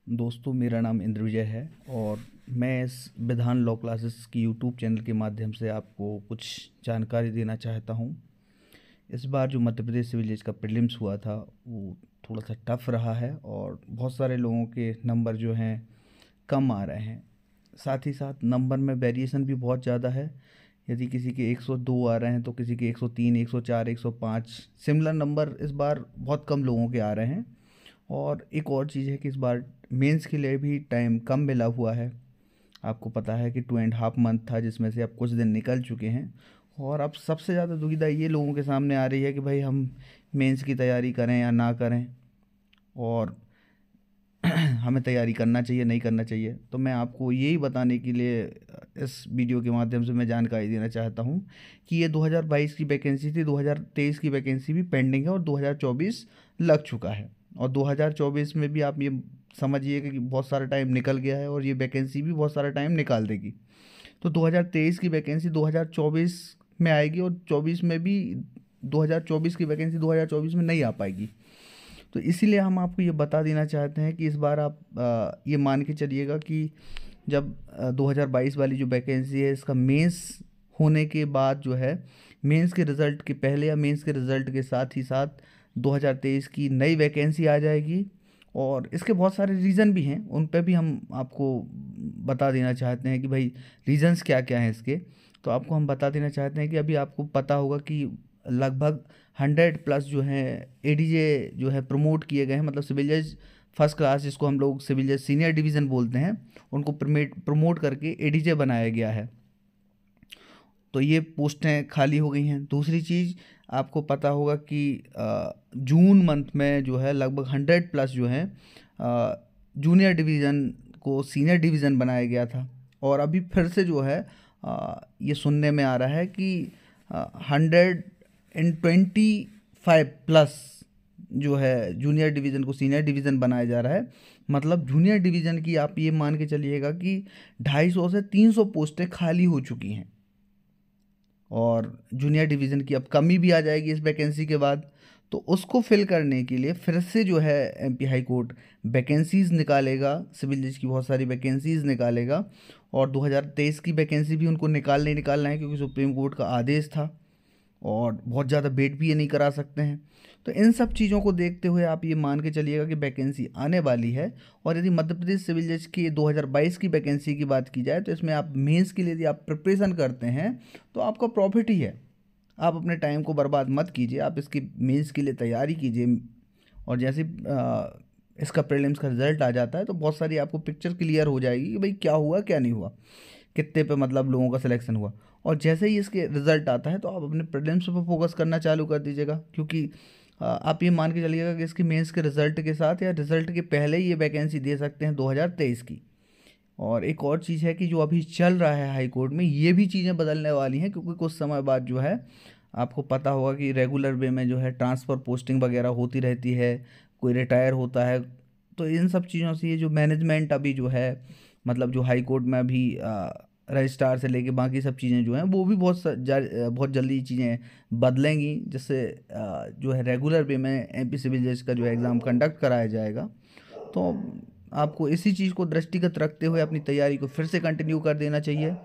दोस्तों, मेरा नाम इंद्र विजय है और मैं इस विधान लॉ क्लासेस की यूट्यूब चैनल के माध्यम से आपको कुछ जानकारी देना चाहता हूँ। इस बार जो मध्य प्रदेश सिविल जज का प्रीलिम्स हुआ था वो थोड़ा सा टफ रहा है और बहुत सारे लोगों के नंबर जो हैं कम आ रहे हैं। साथ ही साथ नंबर में वेरिएशन भी बहुत ज़्यादा है। यदि किसी के 102 आ रहे हैं तो किसी के 103, 104, 105 सिमिलर नंबर इस बार बहुत कम लोगों के आ रहे हैं। और एक और चीज़ है कि इस बार मेंस के लिए भी टाइम कम मिला हुआ है। आपको पता है कि 2.5 मंथ था जिसमें से अब कुछ दिन निकल चुके हैं और अब सबसे ज़्यादा दुविधा ये लोगों के सामने आ रही है कि भाई हम मेंस की तैयारी करें या ना करें और हमें तैयारी करना चाहिए नहीं करना चाहिए। तो मैं आपको यही बताने के लिए इस वीडियो के माध्यम से मैं जानकारी देना चाहता हूँ कि ये 2022 की वैकेंसी थी, 2023 की वैकेंसी भी पेंडिंग है और 2024 लग चुका है। और 2024 में भी आप ये समझिए कि बहुत सारा टाइम निकल गया है और ये वैकेंसी भी बहुत सारा टाइम निकाल देगी। तो 2023 की वैकेंसी 2024 में आएगी और 24 में भी 2024 की वैकेंसी 2024 में नहीं आ पाएगी। तो इसीलिए हम आपको ये बता देना चाहते हैं कि इस बार आप ये मान के चलिएगा कि जब 2022 वाली जो वैकेंसी है इसका मेंस होने के बाद जो है, मेंस के रिज़ल्ट के पहले या मेंस के रिज़ल्ट के साथ ही साथ 2023 की नई वैकेंसी आ जाएगी। और इसके बहुत सारे रीज़न भी हैं, उन पे भी हम आपको बता देना चाहते हैं कि भाई रीज़न्स क्या क्या हैं इसके। तो आपको हम बता देना चाहते हैं कि अभी आपको पता होगा कि लगभग 100+ जो हैं एडीजे जो है प्रमोट किए गए हैं, मतलब सिविल जज फर्स्ट क्लास जिसको हम लोग सिविल जज सीनियर डिवीज़न बोलते हैं, उनको प्रमोट करके एडीजे बनाया गया है। तो ये पोस्टें खाली हो गई हैं। दूसरी चीज़ आपको पता होगा कि जून मंथ में जो है लगभग 100+ जो है जूनियर डिवीज़न को सीनियर डिवीज़न बनाया गया था। और अभी फिर से जो है ये सुनने में आ रहा है कि 125+ जो है जूनियर डिवीज़न को सीनियर डिवीज़न बनाया जा रहा है। मतलब जूनियर डिवीज़न की आप ये मान के चलिएगा कि 250 से 300 पोस्टें खाली हो चुकी हैं और जूनियर डिवीज़न की अब कमी भी आ जाएगी इस वैकेंसी के बाद। तो उसको फिल करने के लिए फिर से जो है एमपी हाई कोर्ट वैकेंसीज़ निकालेगा, सिविल जज की बहुत सारी वैकेंसीज़ निकालेगा। और 2023 की वैकेंसी भी उनको निकालना है क्योंकि सुप्रीम कोर्ट का आदेश था और बहुत ज़्यादा वेट भी ये नहीं करा सकते हैं। तो इन सब चीज़ों को देखते हुए आप ये मान के चलिएगा कि वैकेंसी आने वाली है। और यदि मध्य प्रदेश सिविल जज की 2022 की वैकेंसी की बात की जाए तो इसमें आप मेंस के लिए यदि आप प्रिपरेशन करते हैं तो आपका प्रॉफिट ही है। आप अपने टाइम को बर्बाद मत कीजिए, आप इसकी मेंस के लिए तैयारी कीजिए। और जैसे इसका प्रीलिम्स का रिजल्ट आ जाता है तो बहुत सारी आपको पिक्चर क्लियर हो जाएगी कि भाई क्या हुआ क्या नहीं हुआ, कितने पे मतलब लोगों का सिलेक्शन हुआ। और जैसे ही इसके रिज़ल्ट आता है तो आप अपने प्रीलिम्स पर फोकस करना चालू कर दीजिएगा, क्योंकि आप ये मान के चलिएगा कि इसकी मेंस के रिज़ल्ट के साथ या रिज़ल्ट के पहले ही ये वैकेंसी दे सकते हैं 2023 की। और एक और चीज़ है कि जो अभी चल रहा है हाई कोर्ट में, ये भी चीज़ें बदलने वाली हैं, क्योंकि कुछ समय बाद जो है आपको पता होगा कि रेगुलर वे में जो है ट्रांसफ़र पोस्टिंग वगैरह होती रहती है, कोई रिटायर होता है। तो इन सब चीज़ों से ये जो मैनेजमेंट अभी जो है, मतलब जो हाई कोर्ट में अभी रजिस्ट्रार से लेके बाकी सब चीज़ें जो हैं वो भी बहुत जल्दी चीज़ें बदलेंगी, जिससे जो है रेगुलर वे में एमपी सिविल जज का जो एग्ज़ाम कंडक्ट कराया जाएगा। तो आपको इसी चीज़ को दृष्टिगत रखते हुए अपनी तैयारी को फिर से कंटिन्यू कर देना चाहिए,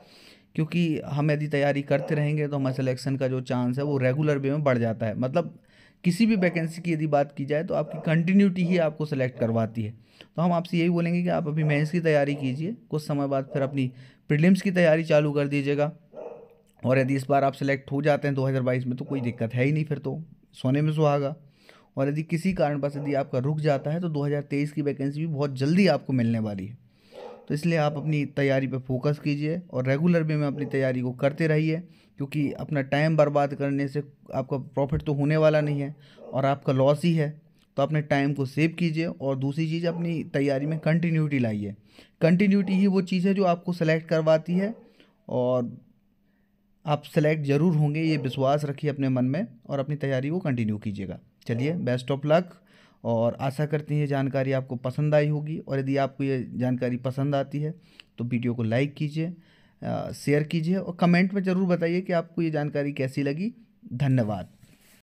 क्योंकि हम यदि तैयारी करते रहेंगे तो हमारे सिलेक्शन का जो चांस है वो रेगुलर वे में बढ़ जाता है। मतलब किसी भी वैकेंसी की यदि बात की जाए तो आपकी कंटिन्यूटी ही आपको सेलेक्ट करवाती है। तो हम आपसे यही बोलेंगे कि आप अभी मेंस की तैयारी कीजिए, कुछ समय बाद फिर अपनी प्रीलिम्स की तैयारी चालू कर दीजिएगा। और यदि इस बार आप सेलेक्ट हो जाते हैं 2022 में तो कोई दिक्कत है ही नहीं, फिर तो सोने में सुहागा। और यदि किसी कारणवश यदि आपका रुक जाता है तो 2023 की वैकेंसी भी बहुत जल्दी आपको मिलने वाली है। तो इसलिए आप अपनी तैयारी पर फोकस कीजिए और रेगुलर वे में अपनी तैयारी को करते रहिए, क्योंकि अपना टाइम बर्बाद करने से आपका प्रॉफिट तो होने वाला नहीं है और आपका लॉस ही है। तो अपने टाइम को सेव कीजिए और दूसरी चीज़, अपनी तैयारी में कंटिन्यूटी लाइए। कंटिन्यूटी ही वो चीज़ है जो आपको सेलेक्ट करवाती है और आप सेलेक्ट ज़रूर होंगे, ये विश्वास रखिए अपने मन में और अपनी तैयारी को कंटिन्यू कीजिएगा। चलिए, बेस्ट ऑफ लक। और आशा करते हैं ये जानकारी आपको पसंद आई होगी। और यदि आपको ये जानकारी पसंद आती है तो वीडियो को लाइक कीजिए, शेयर कीजिए और कमेंट में ज़रूर बताइए कि आपको ये जानकारी कैसी लगी। धन्यवाद।